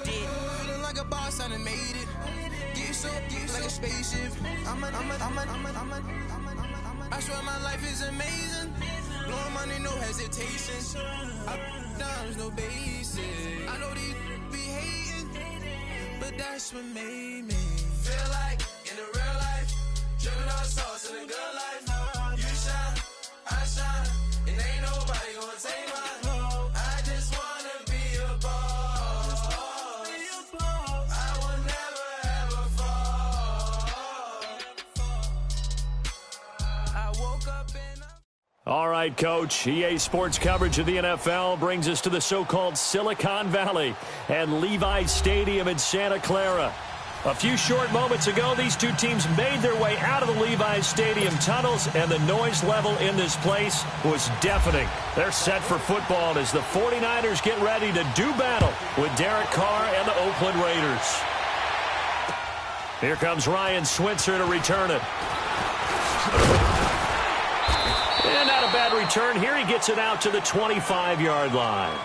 Feeling like a boss, I done made it. Get so like a spaceship. I swear my life is amazing. Blowing money, no hesitation. Dimes, no basic. I know these be hating, but that's what made me feel like in the real life. Driven all sauce in the good life. You shine, I shine, and ain't nobody gonna take mine. I just wanna be a boss. I will never ever fall. I woke up and all right, Coach. EA Sports coverage of the NFL brings us to the so-called Silicon Valley and Levi's Stadium in Santa Clara. A few short moments ago, these two teams made their way out of the Levi's Stadium tunnels, and the noise level in this place was deafening. They're set for football as the 49ers get ready to do battle with Derek Carr and the Oakland Raiders. Here comes Ryan Switzer to return it. And not a bad return. Here he gets it out to the 25-yard line.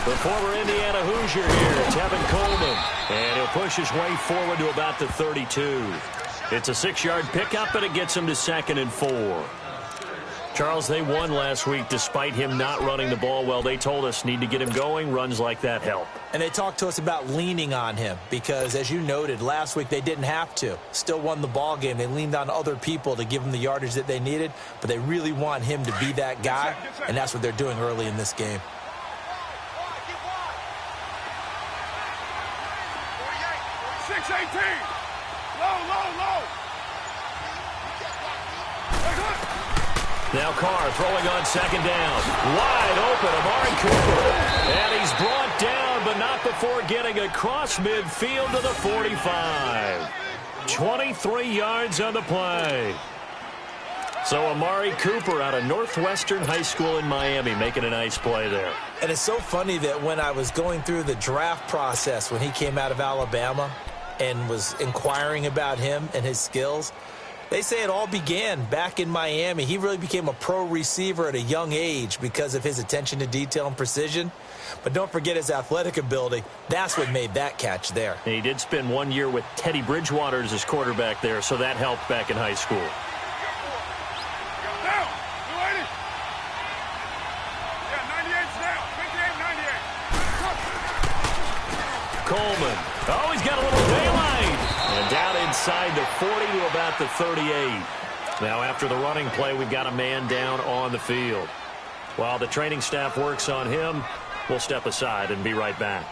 The former Indiana Hoosier here, Tevin Coleman. And he'll push his way forward to about the 32. It's a 6-yard pickup, and it gets him to 2nd and 4. Charles, they won last week despite him not running the ball well. They told us need to get him going. Runs like that help. And they talked to us about leaning on him because, as you noted, last week they didn't have to. Still won the ball game. They leaned on other people to give them the yardage that they needed, but they really want him to be that guy, and that's what they're doing early in this game. Now Carr throwing on 2nd down. Wide open, Amari Cooper. And he's brought down, but not before getting across midfield to the 45. 23 yards on the play. So Amari Cooper out of Northwestern High School in Miami making a nice play there. And it's so funny that when I was going through the draft process when he came out of Alabama and was inquiring about him and his skills, they say it all began back in Miami. He really became a pro receiver at a young age because of his attention to detail and precision. But don't forget his athletic ability. That's what made that catch there. And he did spend 1 year with Teddy Bridgewater as his quarterback there, so that helped back in high school. Coleman. Oh, he's got a little daylight. And down inside the 40 to about the 38. Now after the running play, we've got a man down on the field. While the training staff works on him, we'll step aside and be right back.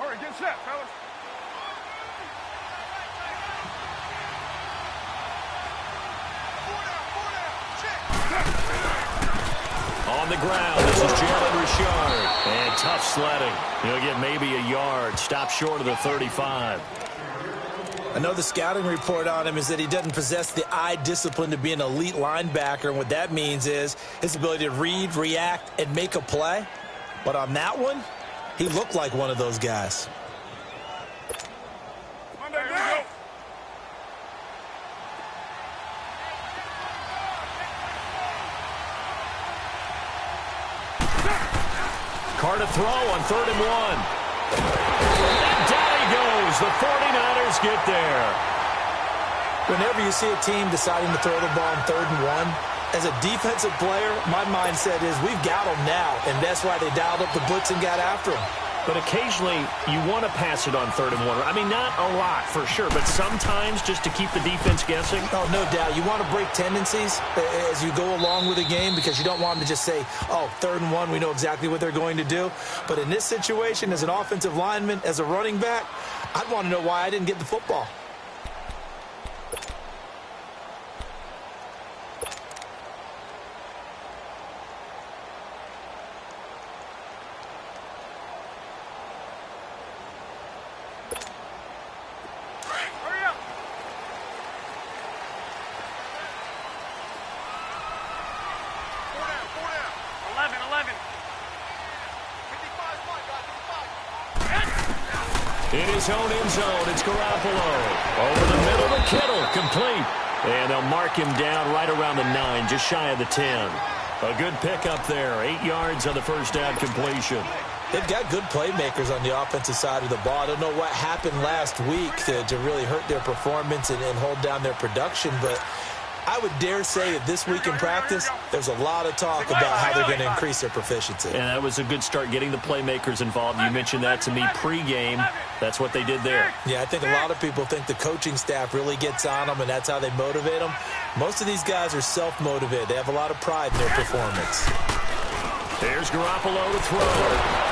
All right, get set, fellas. On the ground, this is Jalen Richard. And tough sledding. He'll get maybe a yard. Stop short of the 35. I know the scouting report on him is that he doesn't possess the eye discipline to be an elite linebacker. And what that means is his ability to read, react, and make a play. But on that one, he looked like one of those guys. Carr to throw on 3rd and 1. And down he goes. The 49ers get there. Whenever you see a team deciding to throw the ball on 3rd and 1, as a defensive player, my mindset is we've got them now, and that's why they dialed up the blitz and got after them. But occasionally, you want to pass it on 3rd and 1. I mean, not a lot for sure, but sometimes just to keep the defense guessing. Oh, no doubt. You want to break tendencies as you go along with the game because you don't want them to just say, oh, 3rd and 1, we know exactly what they're going to do. But in this situation, as an offensive lineman, as a running back, I'd want to know why I didn't get the football. In his own end zone, it's Garoppolo. Over the middle to Kittle, complete. And they'll mark him down right around the 9, just shy of the 10. A good pickup there, 8 yards on the first down completion. They've got good playmakers on the offensive side of the ball. I don't know what happened last week to really hurt their performance and hold down their production, but I would dare say that this week in practice, there's a lot of talk about how they're going to increase their proficiency. And that was a good start, getting the playmakers involved. You mentioned that to me pregame. That's what they did there. Yeah, I think a lot of people think the coaching staff really gets on them, and that's how they motivate them. Most of these guys are self-motivated. They have a lot of pride in their performance. There's Garoppolo to throw.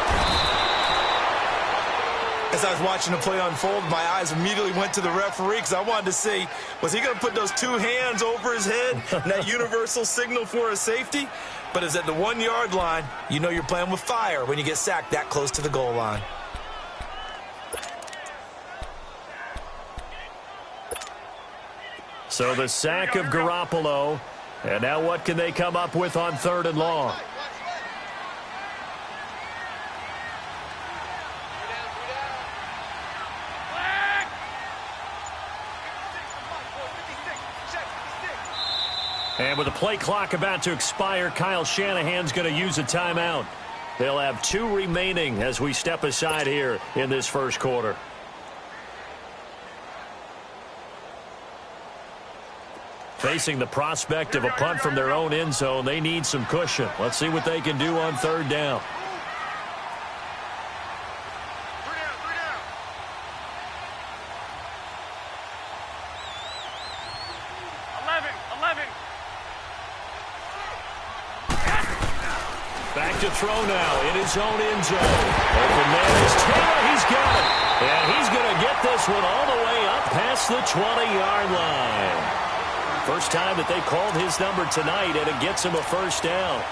As I was watching the play unfold, my eyes immediately went to the referee because I wanted to see, was he going to put those 2 hands over his head and that universal signal for a safety? But it's at the 1-yard line. You know you're playing with fire when you get sacked that close to the goal line. So the sack of Garoppolo. And now what can they come up with on 3rd and long? And with the play clock about to expire, Kyle Shanahan's going to use a timeout. They'll have 2 remaining as we step aside here in this first quarter. Facing the prospect of a punt from their own end zone, they need some cushion. Let's see what they can do on 3rd down. Back to throw now in his own end zone. Open man is Taylor. He's got it. And he's going to get this one all the way up past the 20-yard line. First time that they called his number tonight, and it gets him a first down.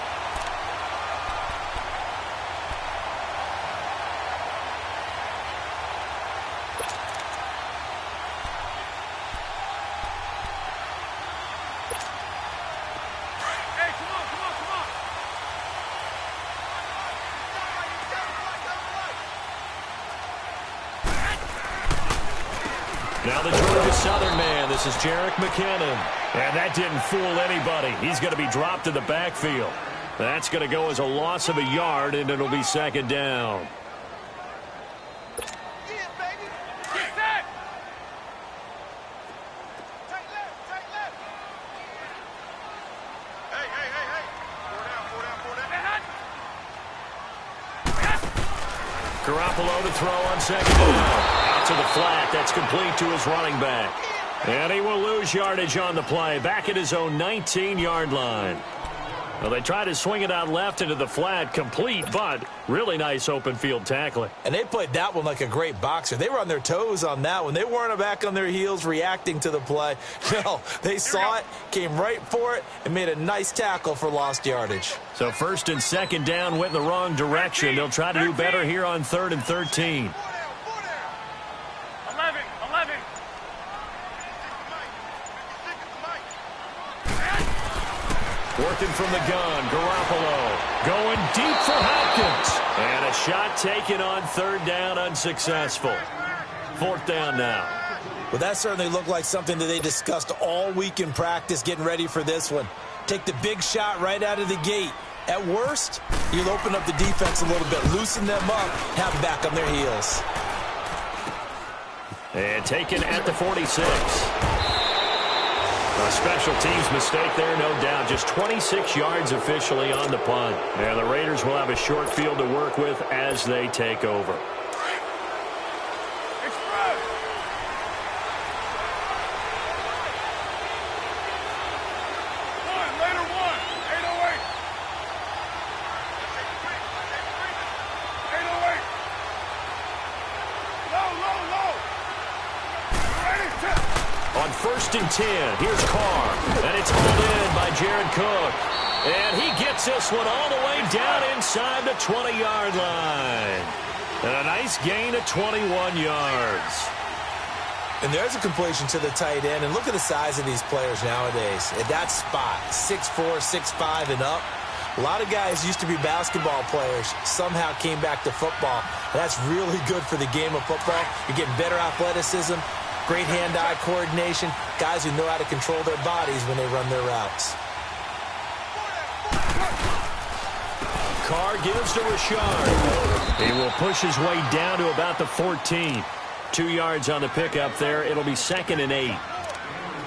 Now the Georgia Southern man, this is Jerick McKinnon. And that didn't fool anybody. He's going to be dropped in the backfield. That's going to go as a loss of a yard, and it'll be 2nd down. Garoppolo to throw on 2nd down. To the flat, that's complete to his running back. And he will lose yardage on the play, back at his own 19-yard line. Well, they try to swing it out left into the flat, complete, but really nice open field tackling. And they played that one like a great boxer. They were on their toes on that one. They weren't back on their heels reacting to the play. No, they saw it, came right for it, and made a nice tackle for lost yardage. So 1st and 2nd down went in the wrong direction. They'll try to do better here on 3rd and 13. Working from the gun, Garoppolo going deep for Hopkins. And a shot taken on 3rd down, unsuccessful. 4th down now. Well, that certainly looked like something that they discussed all week in practice getting ready for this one. Take the big shot right out of the gate. At worst, you'll open up the defense a little bit, loosen them up, have them back on their heels. And taken at the 46. A special teams mistake there, no doubt. Just 26 yards officially on the punt. And the Raiders will have a short field to work with as they take over. On 1st and 10, here's Carr. And it's hauled in by Jared Cook. And he gets this one all the way down inside the 20-yard line. And a nice gain of 21 yards. And there's a completion to the tight end. And look at the size of these players nowadays. At that spot, 6'4", 6'5", and up. A lot of guys used to be basketball players, somehow came back to football. And that's really good for the game of football. You're getting better athleticism, great hand-eye coordination, guys who know how to control their bodies when they run their routes. Carr gives to Richard. He will push his way down to about the 14. 2 yards on the pickup there. It'll be 2nd and 8.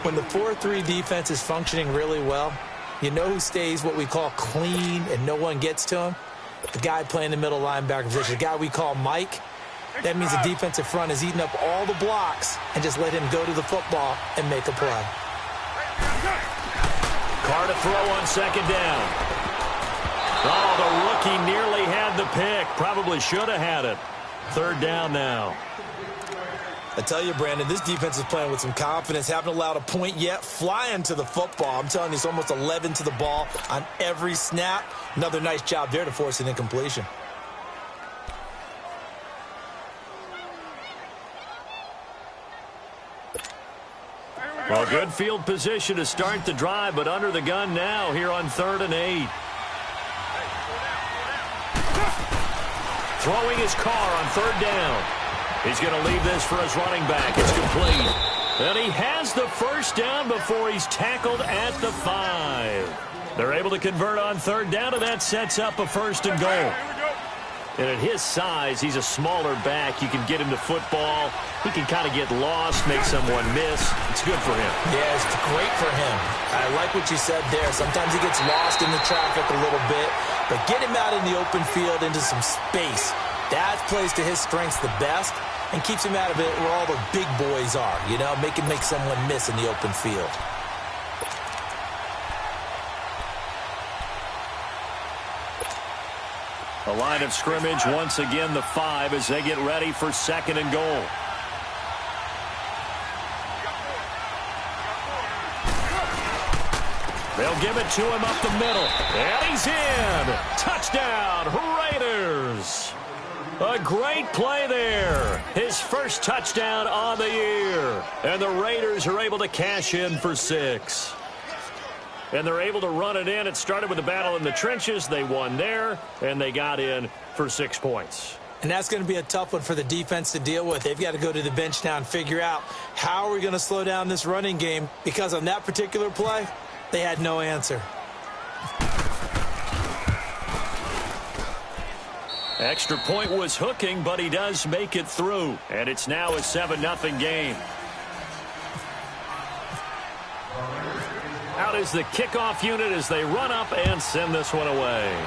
When the 4-3 defense is functioning really well, you know who stays what we call clean and no one gets to him? The guy playing the middle linebacker position, the guy we call Mike. That means the defensive front is eating up all the blocks and just let him go to the football and make a play. Carr to throw on 2nd down. Oh, the rookie nearly had the pick. Probably should have had it. 3rd down now. I tell you, Brandon, this defense is playing with some confidence. Haven't allowed a point yet. Flying to the football. I'm telling you, it's almost 11 to the ball on every snap. Another nice job there to force an incompletion. Well, good field position to start the drive, but under the gun now here on 3rd and 8. Throwing his Carr on 3rd down. He's going to leave this for his running back. It's complete. And he has the 1st down before he's tackled at the 5. They're able to convert on 3rd down, and that sets up a 1st and goal. And at his size, he's a smaller back. You can get him to football. He can kind of get lost, make someone miss. It's good for him. Yeah, it's great for him. I like what you said there. Sometimes he gets lost in the traffic a little bit, but get him out in the open field into some space. That plays to his strengths the best and keeps him out of it where all the big boys are, you know, make someone miss in the open field. The line of scrimmage, once again, the 5 as they get ready for 2nd and goal. They'll give it to him up the middle. And he's in. Touchdown, Raiders. A great play there. His 1st touchdown on the year. And the Raiders are able to cash in for 6. And they're able to run it in. It started with a battle in the trenches. They won there, and they got in for 6 points. And that's going to be a tough one for the defense to deal with. They've got to go to the bench now and figure out how are we going to slow down this running game, because on that particular play, they had no answer. Extra point was hooking, but he does make it through. And it's now a 7-0 game. Out is the kickoff unit as they run up and send this one away.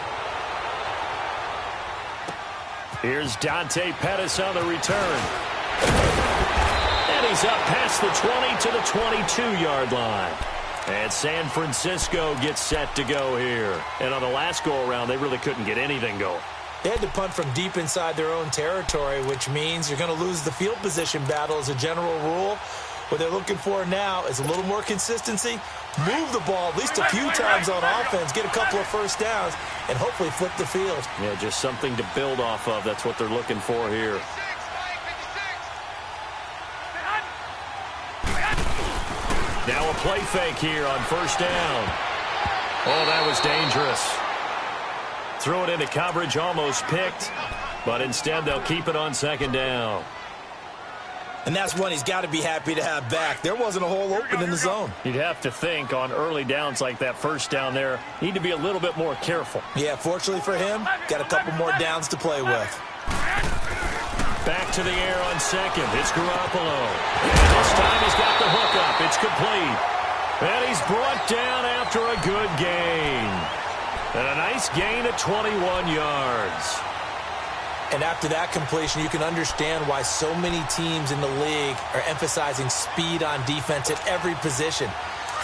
Here's Dante Pettis on the return. And he's up past the 20 to the 22-yard line. And San Francisco gets set to go here. And on the last go-around, they really couldn't get anything going. They had to punt from deep inside their own territory, which means you're going to lose the field position battle as a general rule. What they're looking for now is a little more consistency, move the ball at least a few times on offense, get a couple of 1st downs, and hopefully flip the field. Yeah, just something to build off of. That's what they're looking for here. Now a play fake here on 1st down. Oh, that was dangerous. Threw it into coverage, almost picked, but instead they'll keep it on 2nd down. And that's one he's got to be happy to have back. There wasn't a hole open in the zone. You'd have to think on early downs like that 1st down there, need to be a little bit more careful. Yeah, fortunately for him, got a couple more downs to play with. Back to the air on 2nd. It's Garoppolo. And this time he's got the hook up. It's complete. And he's brought down after a good gain. And a nice gain of 21 yards. And after that completion, you can understand why so many teams in the league are emphasizing speed on defense at every position.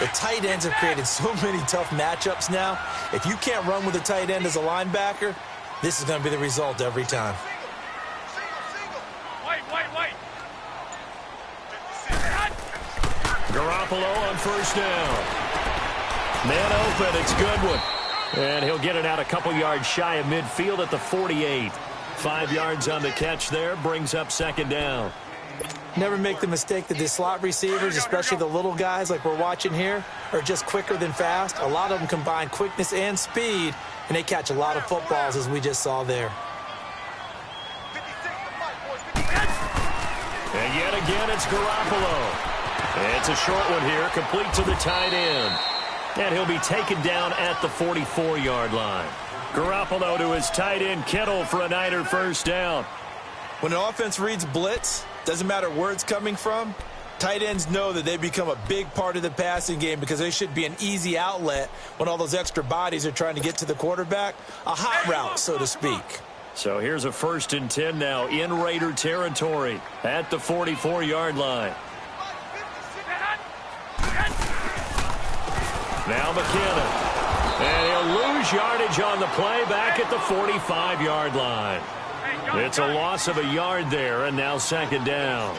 The tight ends have created so many tough matchups now. If you can't run with a tight end as a linebacker, this is going to be the result every time. Garoppolo on 1st down. Man open, it's Goodwin. And he'll get it out a couple yards shy of midfield at the 48. 5 yards on the catch there, brings up 2nd down. Never make the mistake that the slot receivers, especially the little guys like we're watching here, are just quicker than fast. A lot of them combine quickness and speed and they catch a lot of footballs, as we just saw there. And yet again, it's Garoppolo. It's a short one here, complete to the tight end. And he'll be taken down at the 44-yard line. Garoppolo to his tight end, Kittle, for a Niner first down. When an offense reads blitz, doesn't matter where it's coming from, tight ends know that they become a big part of the passing game because they should be an easy outlet when all those extra bodies are trying to get to the quarterback. A hot route, so to speak. So here's a 1st and 10 now in Raider territory at the 44-yard line. Now McKinnon. And he'll lose yardage on the play back at the 45-yard line. It's a loss of a yard there, and now 2nd down.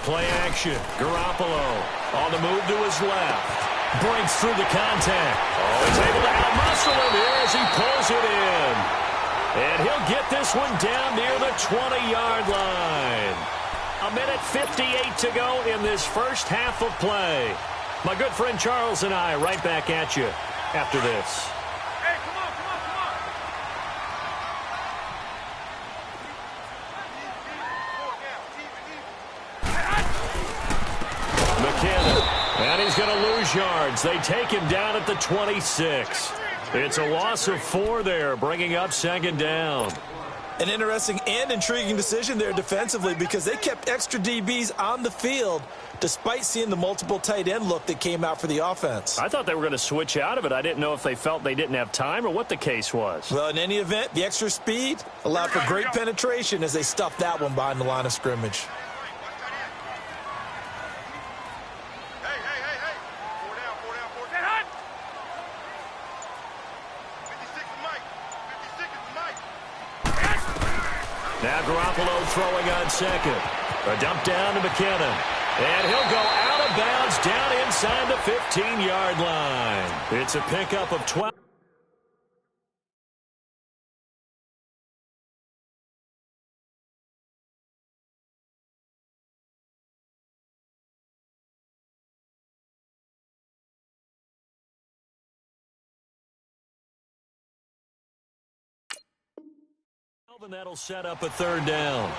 Play action. Garoppolo on the move to his left. Breaks through the contact. Oh, he's able to out-muscle him here as he pulls it in. And he'll get this one down near the 20-yard line. A minute 58 to go in this first half of play. My good friend Charles and I right back at you after this. Hey, come on, come on, come on. McKinnon. And he's going to lose yards. They take him down at the 26. It's a loss of 4 there, bringing up 2nd down. An interesting and intriguing decision there defensively because they kept extra DBs on the field despite seeing the multiple tight end look that came out for the offense. I thought they were going to switch out of it. I didn't know if they felt they didn't have time or what the case was. Well, in any event, the extra speed allowed for great penetration as they stuffed that one behind the line of scrimmage. Now Garoppolo throwing on 2nd. A dump down to McKinnon. And he'll go out of bounds down inside the 15-yard line. It's a pickup of 12. And that'll set up a 3rd down.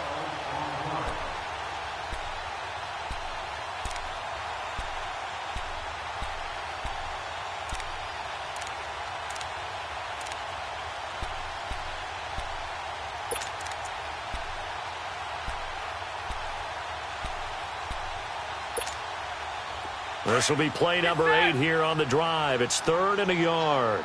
This will be play number 8 here on the drive. It's 3rd and a yard.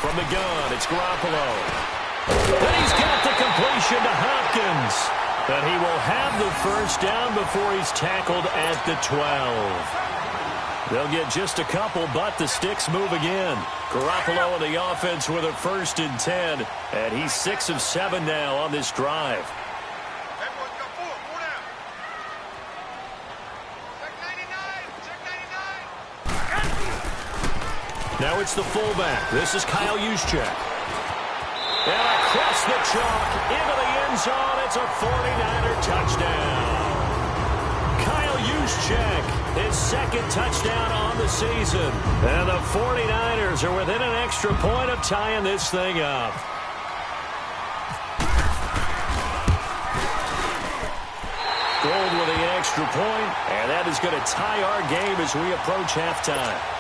From the gun, it's Garoppolo. And he's got the completion to Hopkins. And he will have the first down before he's tackled at the 12. They'll get just a couple, but the sticks move again. Garoppolo and the offense with a 1st and 10. And he's 6 of 7 now on this drive. Now it's the fullback. This is Kyle Juszczyk. And across the chalk into the end zone. It's a 49er touchdown. Kyle Juszczyk, his 2nd touchdown on the season. And the 49ers are within an extra point of tying this thing up. Gold with the extra point, and that is going to tie our game as we approach halftime.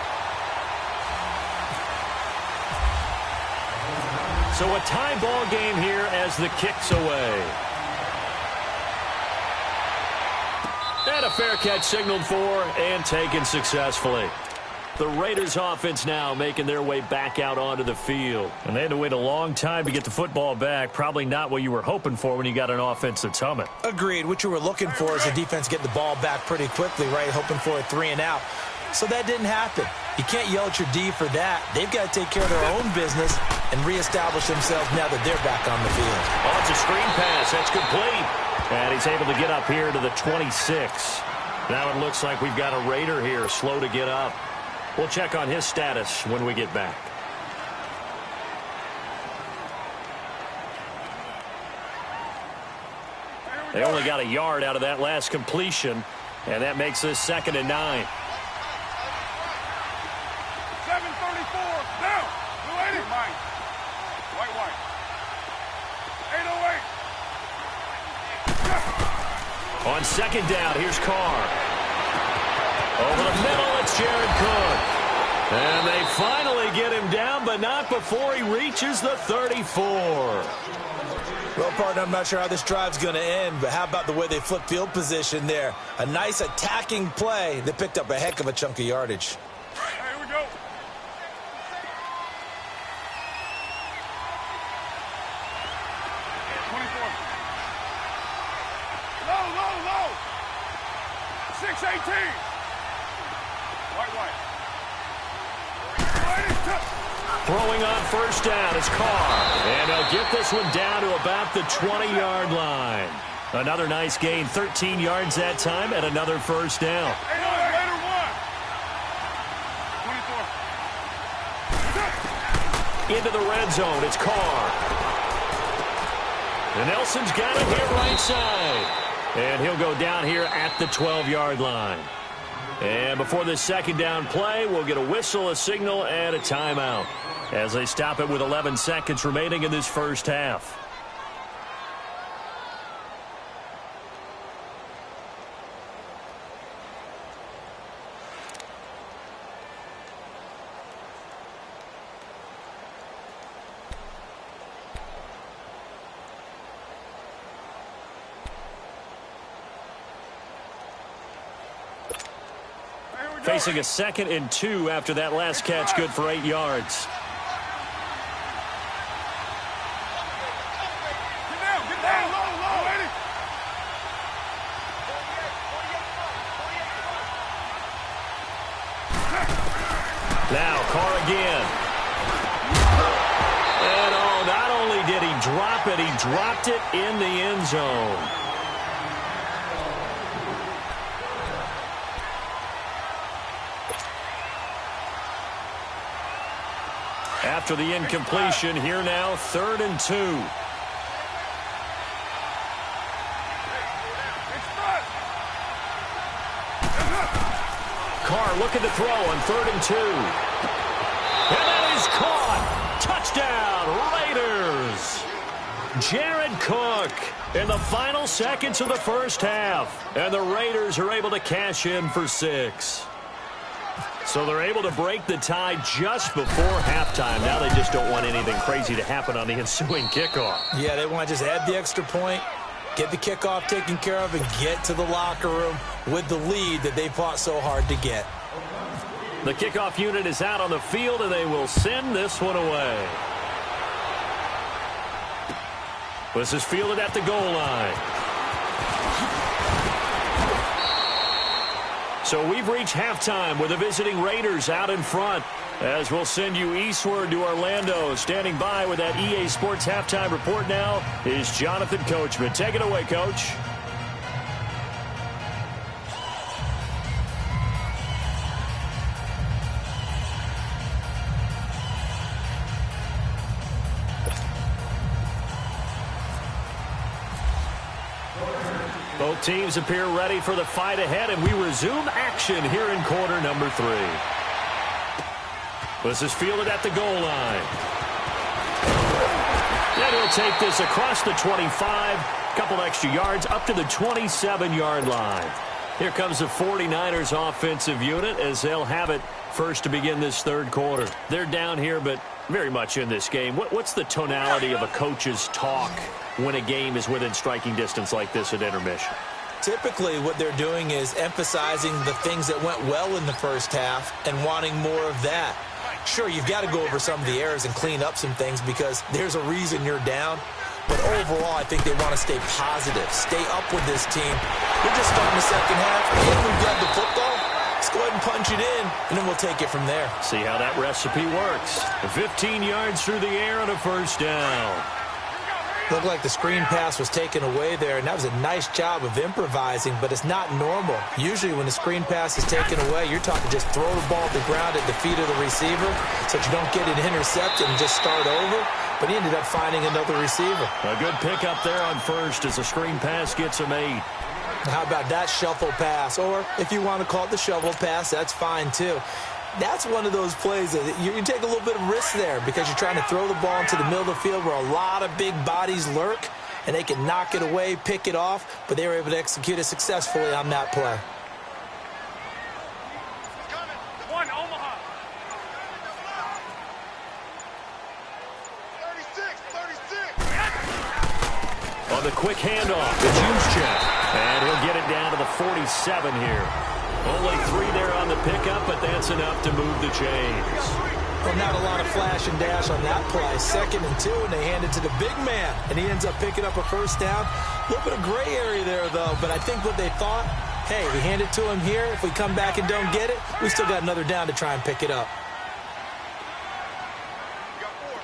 So a tie ball game here as the kick's away. And a fair catch signaled for and taken successfully. The Raiders offense now making their way back out onto the field. And they had to wait a long time to get the football back. Probably not what you were hoping for when you got an offense that's humming. Agreed. What you were looking for is the defense getting the ball back pretty quickly, right? Hoping for a 3 and out. So that didn't happen. You can't yell at your D for that. They've got to take care of their own business and reestablish themselves now that they're back on the field. Oh, it's a screen pass. That's complete. And he's able to get up here to the 26. Now it looks like we've got a Raider here, slow to get up. We'll check on his status when we get back. They only got a yard out of that last completion, and that makes this 2nd and 9. 734, down. 280. Mine. White. 808. On 2nd down, here's Carr. Over the middle, it's Jared Cook. And they finally get him down, but not before he reaches the 34. Well, partner, I'm not sure how this drive's going to end, but how about the way they flip field position there? A nice attacking play. They picked up a heck of a chunk of yardage. Here we go. Low. 618. White. Throwing on 1st down is Carr. And they'll get this one down to about the 20-yard line. Another nice gain, 13 yards that time, and another 1st down. Later 1. 24. Into the red zone, it's Carr. And Nelson's got it here right side. And he'll go down here at the 12-yard line. And before this 2nd down play, we'll get a whistle, a signal, and a timeout as they stop it with 11 seconds remaining in this 1st half. Facing a 2nd and 2 after that last catch, good for 8 yards. Get down, low, 80. Now Carr again. And not only did he drop it, he dropped it in the end zone. After the incompletion, here now, 3rd and 2. Carr looking to throw on 3rd and 2. And that is caught. Touchdown, Raiders. Jared Cook in the final seconds of the 1st half. And the Raiders are able to cash in for 6. So they're able to break the tie just before halftime. Now they just don't want anything crazy to happen on the ensuing kickoff. Yeah, they want to just add the extra point, get the kickoff taken care of, and get to the locker room with the lead that they fought so hard to get. The kickoff unit is out on the field, and they will send this one away. This is fielded at the goal line. So we've reached halftime with the visiting Raiders out in front. As we'll send you eastward to Orlando. Standing by with that EA Sports halftime report now is Jonathan Coachman. Take it away, Coach. Both teams appear ready for the fight ahead, and we resume action here in quarter number 3. This is fielded at the goal line. And he'll take this across the 25, couple extra yards, up to the 27-yard line. Here comes the 49ers offensive unit as they'll have it first to begin this 3rd quarter. They're down here, but very much in this game. What's the tonality of a coach's talk when a game is within striking distance like this at intermission? Typically, what they're doing is emphasizing the things that went well in the 1st half and wanting more of that. Sure, you've got to go over some of the errors and clean up some things because there's a reason you're down. But overall, I think they want to stay positive, stay up with this team. We're just starting the 2nd half, and we've got the football. Let's go ahead and punch it in, and then we'll take it from there. See how that recipe works. 15 yards through the air and a 1st down. Looked like the screen pass was taken away there, and that was a nice job of improvising, but it's not normal. Usually when the screen pass is taken away, you're talking just throw the ball to the ground at the feet of the receiver so that you don't get it intercepted and just start over. But he ended up finding another receiver. A good pickup there on first as the screen pass gets him 8. How about that shuffle pass? Or if you want to call it the shovel pass, that's fine too. That's one of those plays that you take a little bit of risk there because you're trying to throw the ball into the middle of the field where a lot of big bodies lurk, and they can knock it away, pick it off, but they were able to execute it successfully on that play. One, Omaha. 36. On the quick handoff, it's Juszczyk. And he'll get it down to the 47 here. Only 3 there on the pickup, but that's enough to move the chains. Well, not a lot of flash and dash on that play. 2nd and 2, and they hand it to the big man, and he ends up picking up a first down. A little bit of gray area there, though, but I think what they thought, hey, we hand it to him here. If we come back and don't get it, we still got another down to try and pick it up. You got 4.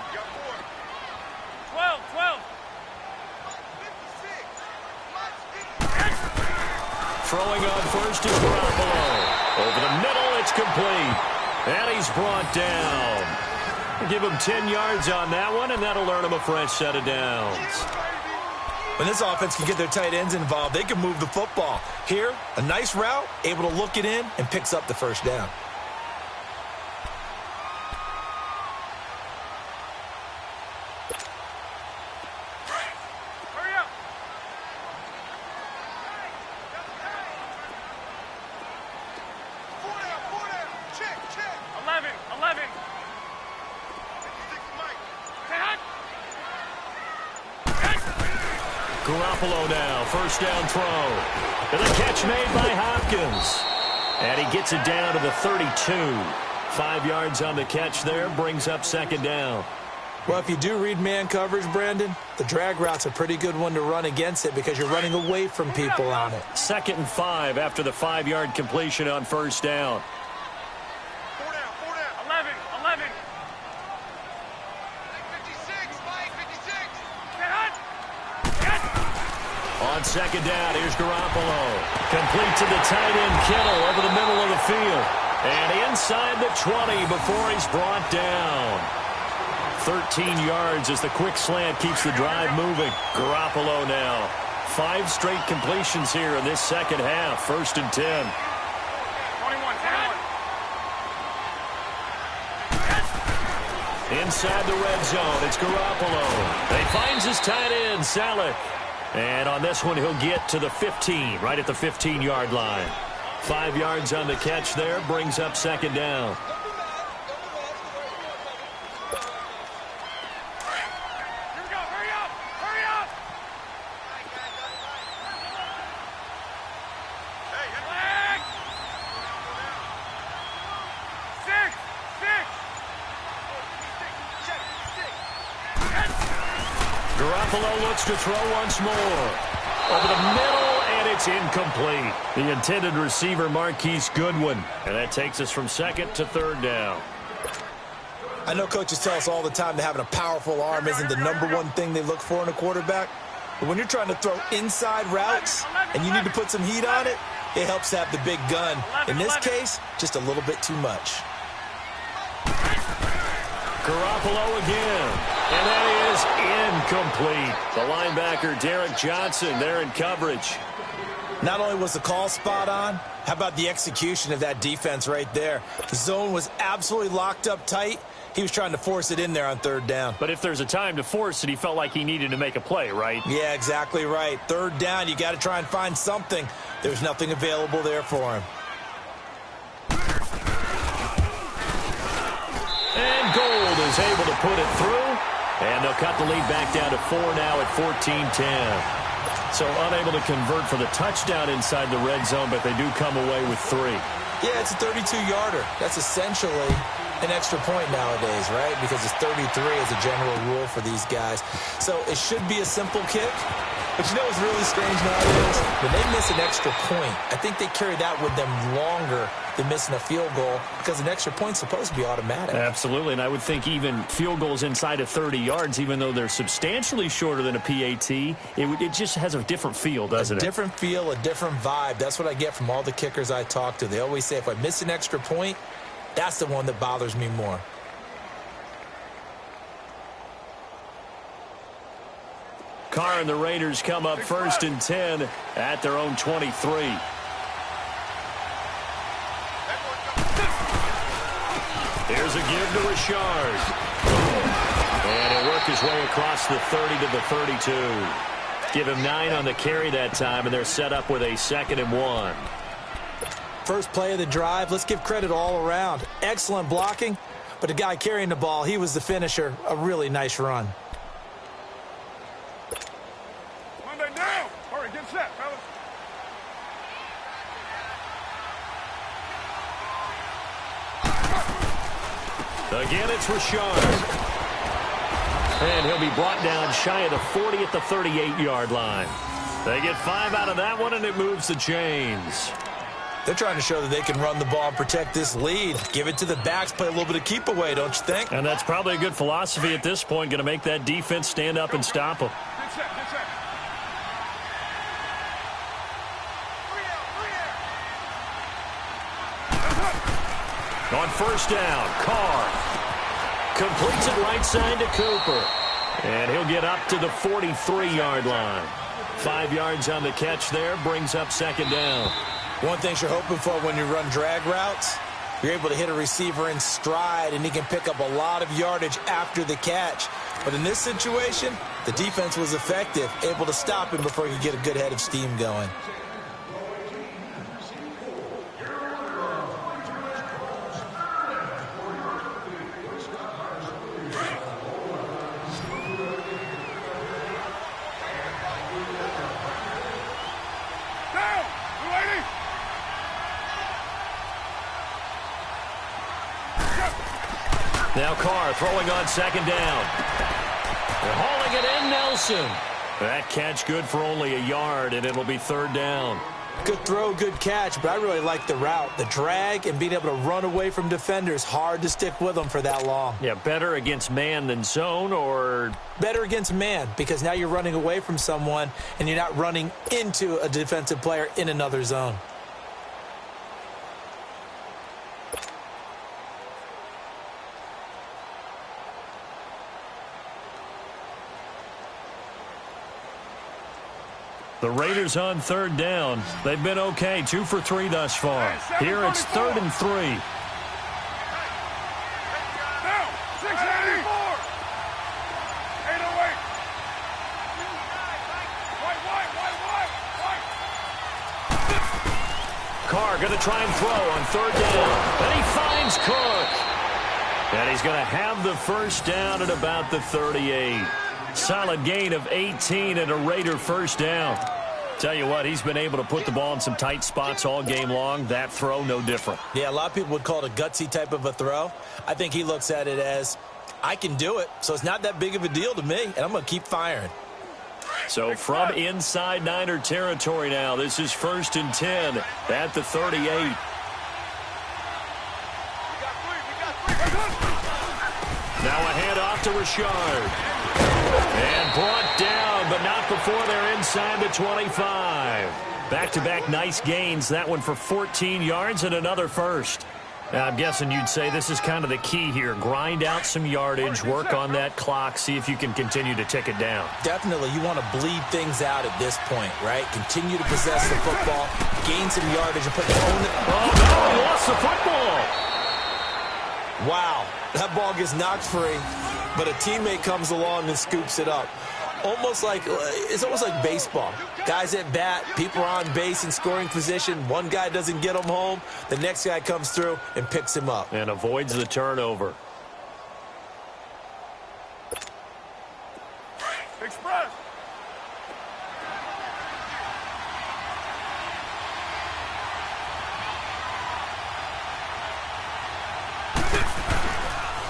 You got 4. 12, 12. 56. Throwing on first is Garoppolo. Over the middle, it's complete. And he's brought down. Give him 10 yards on that one, and that'll earn him a fresh set of downs. When this offense can get their tight ends involved, they can move the football. Here, a nice route, able to look it in, and picks up the first down. Hurry up. 4 down. Check. 11. 56, Mike. Garoppolo now, first down throw. And the catch made by Hopkins. And he gets it down to the 32. 5 yards on the catch there, brings up 2nd down. Well, if you do read man coverage, Brandon, the drag route's a pretty good one to run against it because you're running away from people on it. 2nd and 5 after the 5-yard completion on first down. 4 down. 11. 56, Mike. 56. On 2nd down, here's Garoppolo. Complete to the tight end, Kittle, over the middle of the field. And inside the 20 before he's brought down. 13 yards as the quick slant keeps the drive moving. Garoppolo now. 5 straight completions here in this second half. 1st and 10. 21. Inside the red zone, it's Garoppolo. He finds his tight end, Salek. And on this one, he'll get to the 15, right at the 15-yard line. 5 yards on the catch there, brings up 2nd down. Garoppolo looks to throw once more. Over the middle, and it's incomplete. The intended receiver, Marquise Goodwin. And that takes us from 2nd to 3rd down. I know coaches tell us all the time that having a powerful arm isn't the #1 thing they look for in a quarterback. But when you're trying to throw inside routes and you need to put some heat on it, it helps to have the big gun. In this case, just a little bit too much. Garoppolo again. And that is incomplete. The linebacker, Derek Johnson, there in coverage. Not only was the call spot on, how about the execution of that defense right there? The zone was absolutely locked up tight. He was trying to force it in there on 3rd down. But if there's a time to force it, he felt like he needed to make a play, right? Yeah, exactly right. 3rd down, you got to try and find something. There's nothing available there for him. And Gold is able to put it through. And they'll cut the lead back down to 4 now at 14-10. So unable to convert for the touchdown inside the red zone, but they do come away with 3. Yeah, it's a 32-yarder. That's essentially an extra point nowadays, right? Because it's 33 as a general rule for these guys. So it should be a simple kick. But you know what's really strange nowadays? When they miss an extra point, I think they carry that with them longer than missing a field goal because an extra point's supposed to be automatic. Absolutely, and I would think even field goals inside of 30 yards, even though they're substantially shorter than a PAT, it just has a different feel, doesn't it? A different feel, a different vibe. That's what I get from all the kickers I talk to. They always say if I miss an extra point, that's the one that bothers me more. Carr and the Raiders come up 1st and 10 at their own 23. Here's a give to Richard. And he'll work his way across the 30 to the 32. Give him 9 on the carry that time, and they're set up with a 2nd and 1. First play of the drive, let's give credit all around. Excellent blocking, but the guy carrying the ball, he was the finisher. A really nice run. Again, it's Richard. And he'll be brought down shy of the 40 at the 38-yard line. They get 5 out of that one, and it moves the chains. They're trying to show that they can run the ball and protect this lead. Give it to the backs, play a little bit of keep away, don't you think? And that's probably a good philosophy at this point, going to make that defense stand up and stop them. On 1st down, Carr completes it right side to Cooper. And he'll get up to the 43-yard line. 5 yards on the catch there, brings up 2nd down. One thing you're hoping for when you run drag routes, you're able to hit a receiver in stride, and he can pick up a lot of yardage after the catch. But in this situation, the defense was effective, able to stop him before he could get a good head of steam going. Now Carr throwing on 2nd down. They're hauling it in, Nelson. That catch good for only a yard, and it'll be 3rd down. Good throw, good catch, but I really like the route. The drag and being able to run away from defenders. Hard to stick with them for that long. Yeah, better against man than zone, or? Better against man, because now you're running away from someone, and you're not running into a defensive player in another zone. The Raiders on 3rd down. They've been okay, 2 for 3 thus far. Here it's 3rd and 3. Now, 684. 808. White. Carr going to try and throw on 3rd down. And he finds Cook. And he's going to have the 1st down at about the 38. Solid gain of 18 and a Raider 1st down. Tell you what, he's been able to put the ball in some tight spots all game long. That throw, no different. Yeah, a lot of people would call it a gutsy type of a throw. I think he looks at it as, I can do it, so it's not that big of a deal to me, and I'm going to keep firing. So from inside Niner territory now, this is 1st and 10 at the 38. Now a handoff to Richard. And brought down, but not before they're inside the 25. Back-to-back nice gains. That one for 14 yards and another 1st. Now, I'm guessing you'd say this is kind of the key here. Grind out some yardage, work on that clock, see if you can continue to tick it down. Definitely. You want to bleed things out at this point, right? Continue to possess the football, gain some yardage, and put your own... Oh, no, he lost the football. Wow, that ball gets knocked free, but a teammate comes along and scoops it up. It's almost like baseball. Guys at bat, people are on base in scoring position. One guy doesn't get him home. The next guy comes through and picks him up. And avoids the turnover. Express.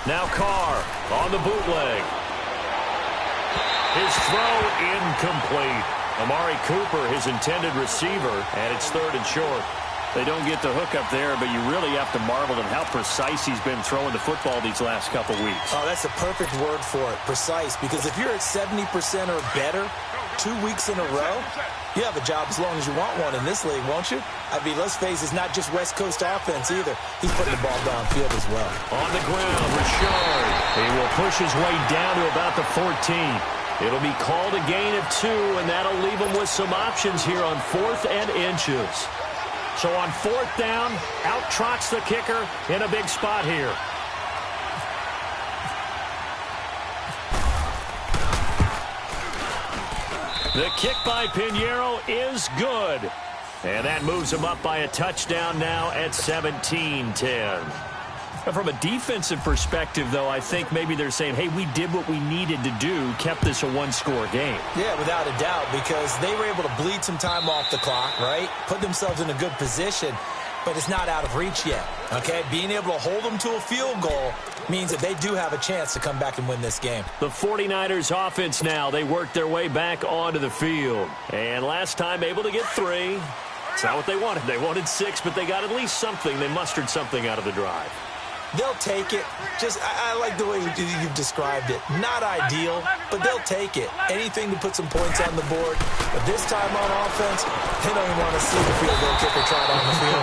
Now Carr on the bootleg. His throw incomplete. Amari Cooper, his intended receiver, and it's 3rd and short. They don't get the hook up there, but you really have to marvel at how precise he's been throwing the football these last couple weeks. Oh, that's the perfect word for it, precise, because if you're at 70% or better 2 weeks in a row, you have a job as long as you want one in this league, won't you? I mean, let's face it, it's not just West Coast offense either. He's putting the ball downfield as well. On the ground, Richard. He will push his way down to about the 14. It'll be called a gain of 2, and that'll leave him with some options here on 4th and inches. So on 4th down, out trots the kicker in a big spot here. The kick by Pinheiro is good. And that moves him up by a touchdown now at 17-10. From a defensive perspective, though, I think maybe they're saying, hey, we did what we needed to do, kept this a one-score game. Yeah, without a doubt, because they were able to bleed some time off the clock, right? Put themselves in a good position, but it's not out of reach yet, okay? Being able to hold them to a field goal means that they do have a chance to come back and win this game. The 49ers offense now, they work their way back onto the field. And last time able to get 3. It's not what they wanted. They wanted 6, but they got at least something. They mustered something out of the drive. They'll take it. I like the way you've described it. Not ideal, but they'll take it. Anything to put some points on the board. But this time on offense, they don't even want to see the field goal kicker trot on the field.